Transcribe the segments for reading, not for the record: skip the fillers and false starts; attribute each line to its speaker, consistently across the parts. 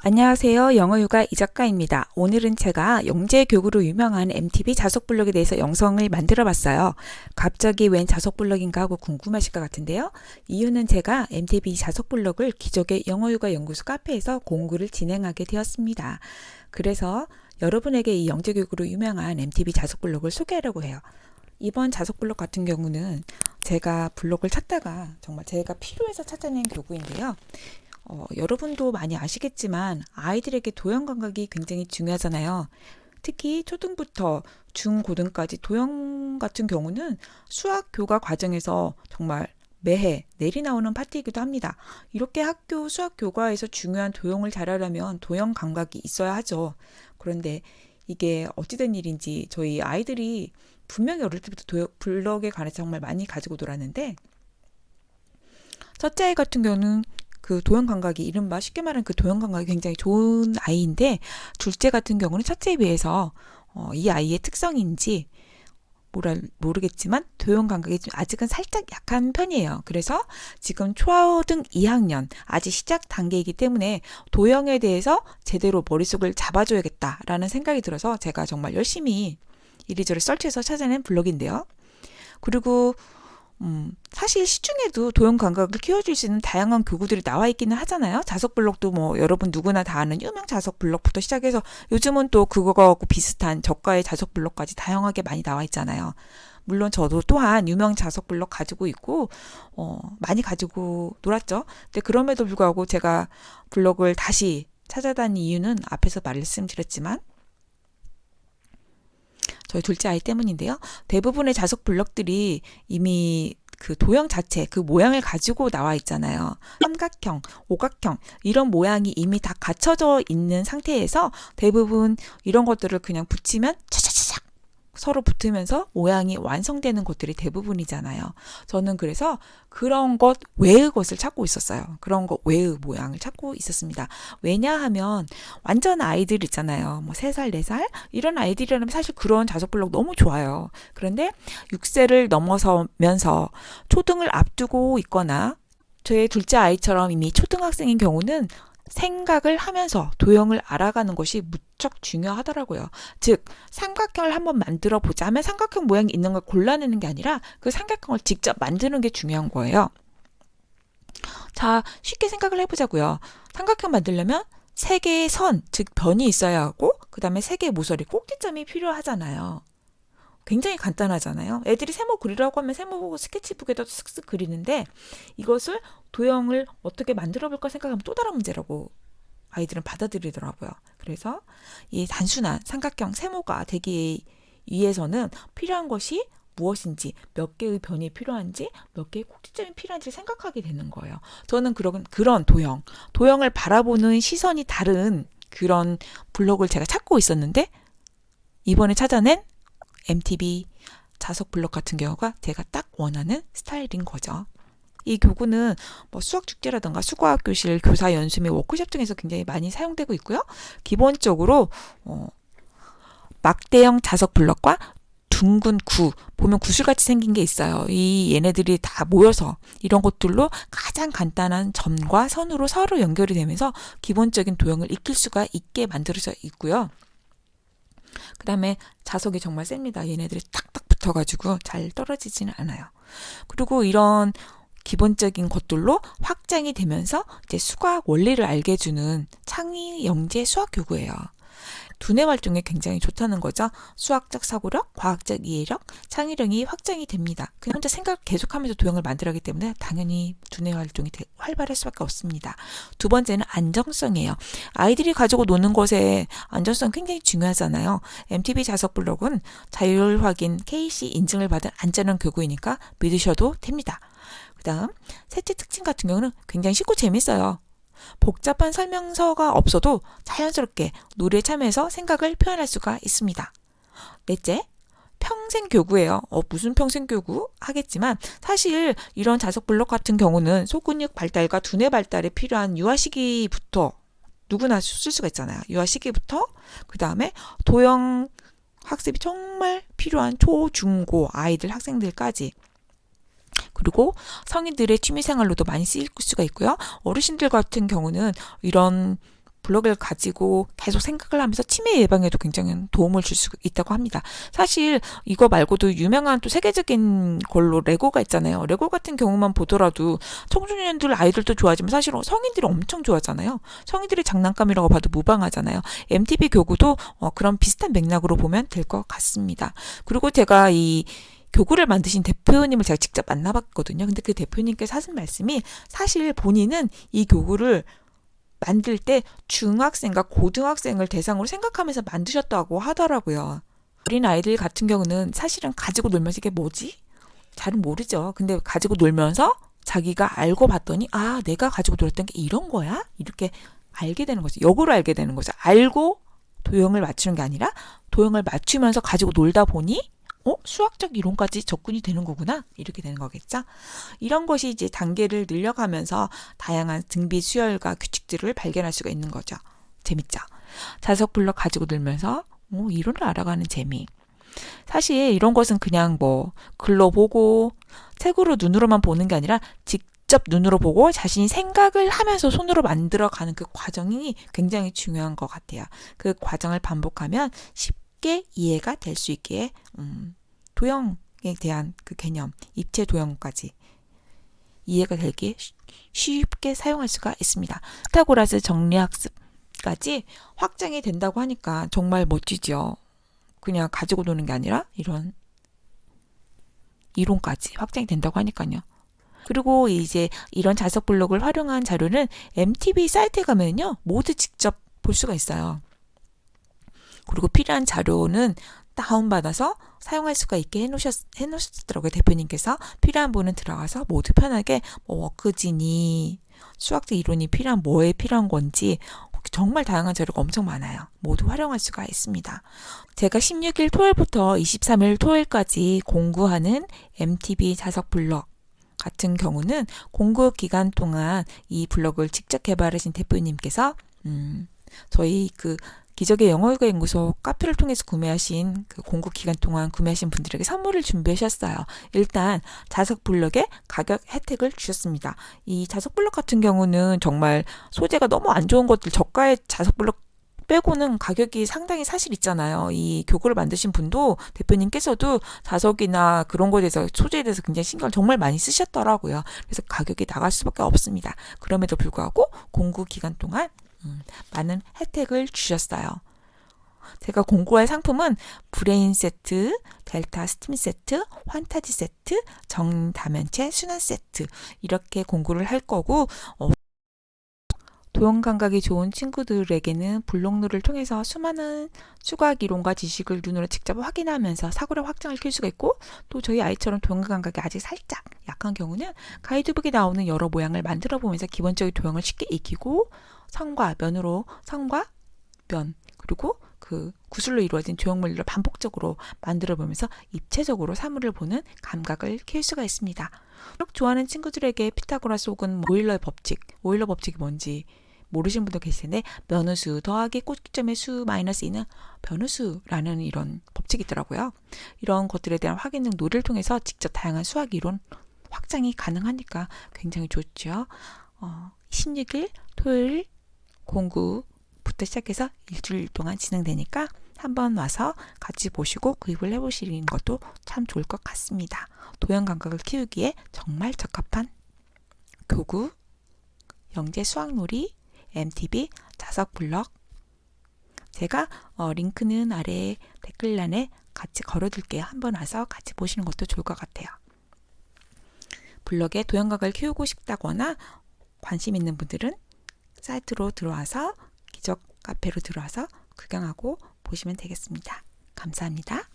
Speaker 1: 안녕하세요. 영어휴가 이작가입니다. 오늘은 제가 영재교구로 유명한 MTV 자석블록에 대해서 영상을 만들어 봤어요. 갑자기 웬 자석블록인가 하고 궁금하실 것 같은데요. 이유는 제가 MTV 자석블록을 기적의 영어휴가 연구소 카페에서 공부를 진행하게 되었습니다. 그래서 여러분에게 이 영재교구로 유명한 MTV 자석블록을 소개하려고 해요. 이번 자석블록 같은 경우는 제가 블록을 찾다가 정말 제가 필요해서 찾아낸 교구인데요. 여러분도 많이 아시겠지만 아이들에게 도형 감각이 굉장히 중요하잖아요. 특히 초등부터 중고등까지 도형 같은 경우는 수학 교과 과정에서 정말 매해 내리 나오는 파트이기도 합니다. 이렇게 학교 수학 교과에서 중요한 도형을 잘하려면 도형 감각이 있어야 하죠. 그런데 이게 어찌된 일인지 저희 아이들이 분명히 어릴 때부터 블럭에 관해서 정말 많이 가지고 놀았는데, 첫째 아이 같은 경우는 그 도형 감각이 이른바 쉽게 말하는 그 도형 감각이 굉장히 좋은 아이인데, 둘째 같은 경우는 첫째에 비해서 이 아이의 특성인지 모르겠지만 도형 감각이 좀 아직은 살짝 약한 편이에요. 그래서 지금 초등 2학년 아직 시작 단계이기 때문에 도형에 대해서 제대로 머릿속을 잡아줘야겠다라는 생각이 들어서 제가 정말 열심히 이리저리 설치해서 찾아낸 블록인데요. 그리고 사실 시중에도 도형 감각을 키워줄 수 있는 다양한 교구들이 나와 있기는 하잖아요. 자석 블록도 뭐 여러분 누구나 다 아는 유명 자석 블록부터 시작해서 요즘은 또 그거하고 비슷한 저가의 자석 블록까지 다양하게 많이 나와 있잖아요. 물론 저도 또한 유명 자석 블록 가지고 있고 많이 가지고 놀았죠. 근데 그럼에도 불구하고 제가 블록을 다시 찾아다닌 이유는 앞에서 말씀드렸지만 저희 둘째 아이 때문인데요. 대부분의 자석 블럭들이 이미 그 도형 자체, 그 모양을 가지고 나와 있잖아요. 삼각형, 오각형 이런 모양이 이미 다 갖춰져 있는 상태에서 대부분 이런 것들을 그냥 붙이면 차차차차 서로 붙으면서 모양이 완성되는 것들이 대부분이잖아요. 저는 그래서 그런 것 외의 것을 찾고 있었어요. 그런 것 외의 모양을 찾고 있었습니다. 왜냐하면 완전 아이들 있잖아요. 뭐 3살, 4살 이런 아이들이라면 사실 그런 자석 블록 너무 좋아요. 그런데 6세를 넘어서면서 초등을 앞두고 있거나 저의 둘째 아이처럼 이미 초등학생인 경우는 생각을 하면서 도형을 알아가는 것이 무척 중요하더라고요. 즉, 삼각형을 한번 만들어 보자면 삼각형 모양이 있는 걸 골라내는 게 아니라 그 삼각형을 직접 만드는 게 중요한 거예요. 자, 쉽게 생각을 해보자고요. 삼각형 만들려면 3개의 선, 즉 변이 있어야 하고 그 다음에 3개의 모서리, 꼭지점이 필요하잖아요. 굉장히 간단하잖아요. 애들이 세모 그리라고 하면 세모 보고 스케치북에다 쓱쓱 그리는데, 이것을 도형을 어떻게 만들어 볼까 생각하면 또 다른 문제라고 아이들은 받아들이더라고요. 그래서 이 단순한 삼각형 세모가 되기 위해서는 필요한 것이 무엇인지, 몇 개의 변이 필요한지, 몇 개의 꼭지점이 필요한지 생각하게 되는 거예요. 저는 그런 도형을 바라보는 시선이 다른 그런 블록을 제가 찾고 있었는데, 이번에 찾아낸 MTV 자석 블록 같은 경우가 제가 딱 원하는 스타일인 거죠. 이 교구는 뭐 수학 축제라든가 수과학 교실 교사 연수 및 워크숍 등에서 굉장히 많이 사용되고 있고요. 기본적으로 막대형 자석 블록과 둥근 구, 보면 구슬같이 생긴 게 있어요. 이 얘네들이 다 모여서 이런 것들로 가장 간단한 점과 선으로 서로 연결이 되면서 기본적인 도형을 익힐 수가 있게 만들어져 있고요. 그 다음에 자석이 정말 셉니다. 얘네들이 탁탁 붙어가지고 잘 떨어지지는 않아요. 그리고 이런 기본적인 것들로 확장이 되면서 이제 수학 원리를 알게 해주는 창의 영재 수학 교구예요. 두뇌 활동에 굉장히 좋다는 거죠. 수학적 사고력, 과학적 이해력, 창의력이 확장이 됩니다. 그냥 혼자 생각 계속하면서 도형을 만들어가기 때문에 당연히 두뇌 활동이 활발할 수밖에 없습니다. 두 번째는 안정성이에요. 아이들이 가지고 노는 것에 안정성 굉장히 중요하잖아요. MTV 자석 블록은 자율 확인 KC 인증을 받은 안전한 교구이니까 믿으셔도 됩니다. 그 다음 셋째 특징 같은 경우는 굉장히 쉽고 재밌어요. 복잡한 설명서가 없어도 자연스럽게 놀이에 참여해서 생각을 표현할 수가 있습니다. 넷째, 평생 교구예요. 무슨 평생 교구? 하겠지만 사실 이런 자석 블록 같은 경우는 소근육 발달과 두뇌 발달에 필요한 유아 시기부터 누구나 쓸 수가 있잖아요. 유아 시기부터 그 다음에 도형 학습이 정말 필요한 초, 중, 고 아이들 학생들까지, 그리고 성인들의 취미생활로도 많이 쓰일 수가 있고요. 어르신들 같은 경우는 이런 블럭을 가지고 계속 생각을 하면서 치매 예방에도 굉장히 도움을 줄 수 있다고 합니다. 사실 이거 말고도 유명한 또 세계적인 걸로 레고가 있잖아요. 레고 같은 경우만 보더라도 청소년들 아이들도 좋아하지만 사실 성인들이 엄청 좋아하잖아요. 성인들의 장난감이라고 봐도 무방하잖아요. MTV 교구도 그런 비슷한 맥락으로 보면 될 것 같습니다. 그리고 제가 이 교구를 만드신 대표님을 제가 직접 만나봤거든요. 근데 그 대표님께서 하신 말씀이 사실 본인은 이 교구를 만들 때 중학생과 고등학생을 대상으로 생각하면서 만드셨다고 하더라고요. 어린 아이들 같은 경우는 사실은 가지고 놀면서 이게 뭐지? 잘은 모르죠. 근데 가지고 놀면서 자기가 알고 봤더니 아, 내가 가지고 놀았던 게 이런 거야? 이렇게 알게 되는 거죠. 역으로 알게 되는 거죠. 알고 도형을 맞추는 게 아니라 도형을 맞추면서 가지고 놀다 보니 수학적 이론까지 접근이 되는 거구나. 이렇게 되는 거겠죠. 이런 것이 이제 단계를 늘려가면서 다양한 등비 수열과 규칙들을 발견할 수가 있는 거죠. 재밌죠. 자석 블럭 가지고 놀면서 이론을 알아가는 재미. 사실 이런 것은 그냥 뭐 글로 보고 책으로 눈으로만 보는 게 아니라 직접 눈으로 보고 자신이 생각을 하면서 손으로 만들어가는 그 과정이 굉장히 중요한 것 같아요. 그 과정을 반복하면 쉽게 이해가 될 수 있기에 도형에 대한 그 개념, 입체 도형까지 이해가 되기에 쉽게 사용할 수가 있습니다. 피타고라스 정리학습까지 확장이 된다고 하니까 정말 멋지죠. 그냥 가지고 노는 게 아니라 이런 이론까지 확장이 된다고 하니까요. 그리고 이제 이런 자석 블록을 활용한 자료는 MTV 사이트에 가면요. 모두 직접 볼 수가 있어요. 그리고 필요한 자료는 다운받아서 사용할 수가 있게 해놓으셨더라고요. 대표님께서. 필요한 분은 들어가서 모두 편하게 워크지니 수학적 이론이 필요한 뭐에 필요한 건지 정말 다양한 자료가 엄청 많아요. 모두 활용할 수가 있습니다. 제가 16일 토요일부터 23일 토요일까지 공구하는 MTV 자석 블럭 같은 경우는 공구 기간 동안 이 블럭을 직접 개발하신 대표님께서 저희 그 기적의 영어회화 연구소 카페를 통해서 구매하신 그 공구 기간 동안 구매하신 분들에게 선물을 준비하셨어요. 일단 자석 블럭의 가격 혜택을 주셨습니다. 이 자석 블럭 같은 경우는 정말 소재가 너무 안 좋은 것들 저가의 자석 블럭 빼고는 가격이 상당히 사실 있잖아요. 이 교구를 만드신 분도 대표님께서도 자석이나 그런 거에 대해서 소재에 대해서 굉장히 신경을 정말 많이 쓰셨더라고요. 그래서 가격이 나갈 수밖에 없습니다. 그럼에도 불구하고 공구 기간 동안 많은 혜택을 주셨어요. 제가 공구할 상품은 브레인 세트, 델타 스팀 세트, 환타지 세트, 정다면체 순환 세트 이렇게 공구를 할 거고 도형 감각이 좋은 친구들에게는 블록놀을 통해서 수많은 수학 이론과 지식을 눈으로 직접 확인하면서 사고력 확장을 킬 수가 있고 또 저희 아이처럼 도형 감각이 아직 살짝 약한 경우는 가이드북에 나오는 여러 모양을 만들어 보면서 기본적인 도형을 쉽게 익히고 선과 면으로 선과 면 그리고 그 구슬로 이루어진 조형물들을 반복적으로 만들어 보면서 입체적으로 사물을 보는 감각을 키울 수가 있습니다. 좋아하는 친구들에게 피타고라스 혹은 오일러의 법칙, 오일러 법칙이 뭔지 모르시는 분도 계실 텐데 면우수 더하기 꼭지점의 수 마이너스 2는 변우수라는 이런 법칙이 있더라고요. 이런 것들에 대한 확인 등 놀이를 통해서 직접 다양한 수학 이론 확장이 가능하니까 굉장히 좋죠. 16일 토요일 공구부터 시작해서 일주일 동안 진행되니까 한번 와서 같이 보시고 구입을 해보시는 것도 참 좋을 것 같습니다. 도형 감각을 키우기에 정말 적합한 교구, 영재 수학놀이, MTV 자석 블럭 제가 링크는 아래 댓글란에 같이 걸어둘게요. 한번 와서 같이 보시는 것도 좋을 것 같아요. 블럭의 도형 감각을 키우고 싶다거나 관심 있는 분들은 사이트로 들어와서 기적 카페로 들어와서 구경하고 보시면 되겠습니다. 감사합니다.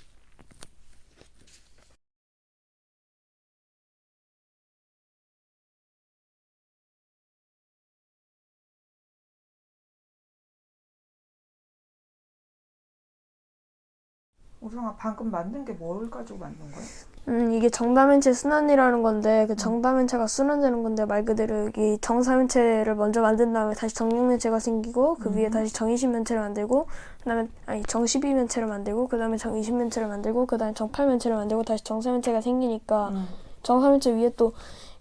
Speaker 1: 우성아 방금 만든 게 뭘 가지고 만든 거야?
Speaker 2: 이게 정다면체 순환이라는 건데 그 정다면체가 순환되는 건데 말 그대로 이 정사면체를 먼저 만든 다음에 다시 정육면체가 생기고 그 위에 다시 정이십면체를 만들고 그다음에 정십이면체를 만들고 그다음에 정이십면체를 만들고 그다음에 정팔면체를 만들고 다시 정사면체가 생기니까 정사면체 위에 또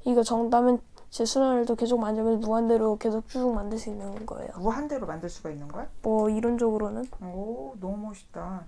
Speaker 2: 이거 제 순환을 또 계속 만들면 무한대로 계속 쭉 만들 수 있는 거예요.
Speaker 1: 무한대로 만들 수가 있는 거야?
Speaker 2: 뭐 이론적으로는.
Speaker 1: 오, 너무 멋있다.